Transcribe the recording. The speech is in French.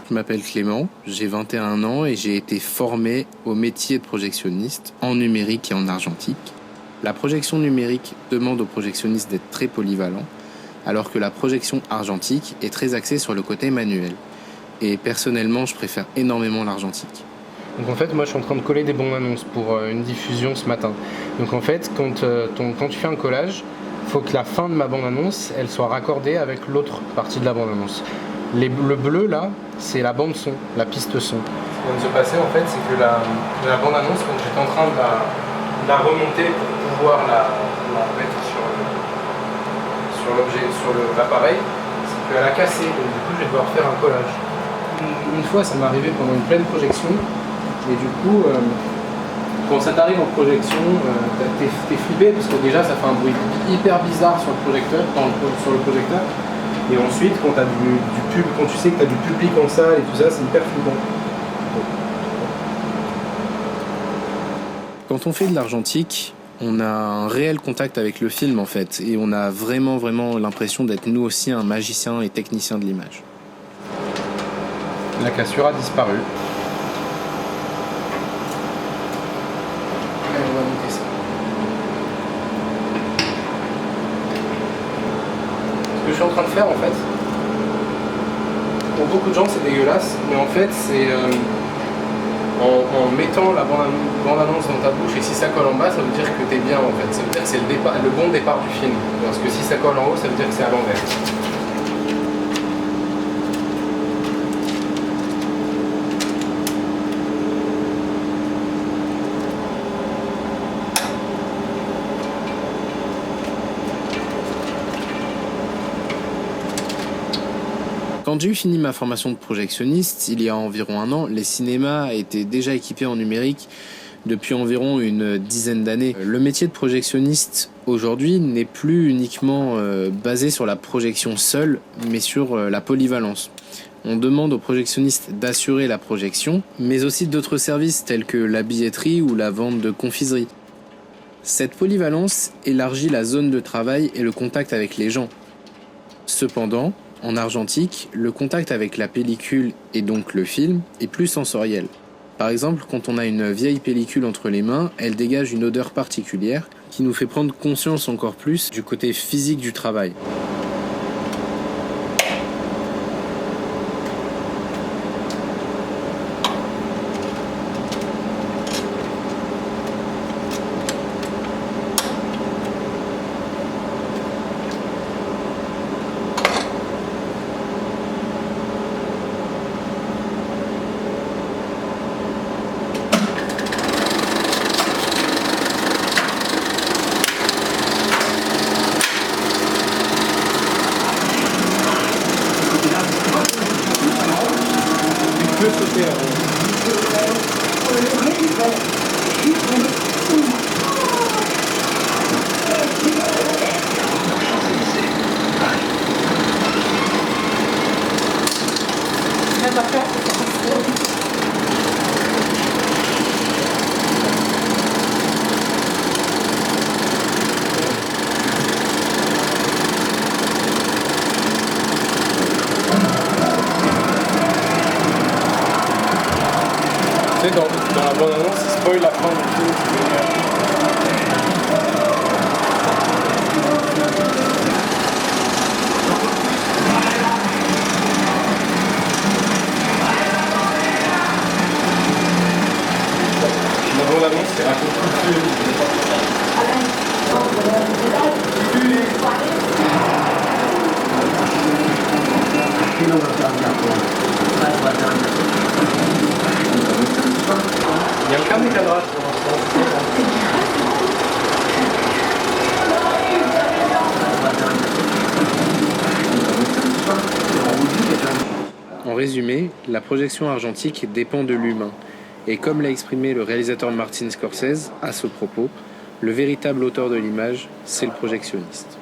Je m'appelle Clément, j'ai 21 ans et j'ai été formé au métier de projectionniste en numérique et en argentique. La projection numérique demande aux projectionnistes d'être très polyvalents, alors que la projection argentique est très axée sur le côté manuel. Et personnellement, je préfère énormément l'argentique. Donc en fait, moi je suis en train de coller des bandes annonces pour une diffusion ce matin. Donc en fait, quand tu fais un collage, il faut que la fin de ma bande annonce, elle soit raccordée avec l'autre partie de la bande annonce. Le bleu là, c'est la bande son, la piste son. Ce qui vient de se passer en fait, c'est que la bande annonce, quand j'étais en train de la remonter pour pouvoir la mettre sur l'appareil, c'est qu'elle a cassé. Donc du coup, je vais devoir faire un collage. Une fois, ça m'est arrivé pendant une pleine projection. Et du coup, quand ça t'arrive en projection, t'es flippé parce que déjà ça fait un bruit hyper bizarre sur le projecteur, sur le projecteur. Et ensuite, quand t'as quand tu sais que tu as du public en salle et tout ça, c'est hyper flippant. Quand on fait de l'argentique, on a un réel contact avec le film en fait, et on a vraiment l'impression d'être nous aussi un magicien et technicien de l'image. La cassure a disparu. On va monter ça. Ce que je suis en train de faire en fait, pour beaucoup de gens c'est dégueulasse, mais en fait c'est en mettant la bande-annonce dans ta bouche, et si ça colle en bas, ça veut dire que t'es bien en fait. Ça veut dire que c'est le bon départ du film. Parce que si ça colle en haut, ça veut dire que c'est à l'envers. Quand j'ai eu fini ma formation de projectionniste, il y a environ 1 an, les cinémas étaient déjà équipés en numérique depuis environ une dizaine d'années. Le métier de projectionniste aujourd'hui n'est plus uniquement basé sur la projection seule, mais sur la polyvalence. On demande aux projectionnistes d'assurer la projection, mais aussi d'autres services tels que la billetterie ou la vente de confiserie. Cette polyvalence élargit la zone de travail et le contact avec les gens. Cependant, en argentique, le contact avec la pellicule et donc le film est plus sensoriel. Par exemple, quand on a une vieille pellicule entre les mains, elle dégage une odeur particulière qui nous fait prendre conscience encore plus du côté physique du travail. Tu sais, dans la bande-annonce, il spoil la fin du film. La bande-annonce, c'est raconte tout le film. Il y a aucun décadrage pour l'instant. En résumé, la projection argentique dépend de l'humain. Et comme l'a exprimé le réalisateur Martin Scorsese à ce propos, le véritable auteur de l'image, c'est le projectionniste.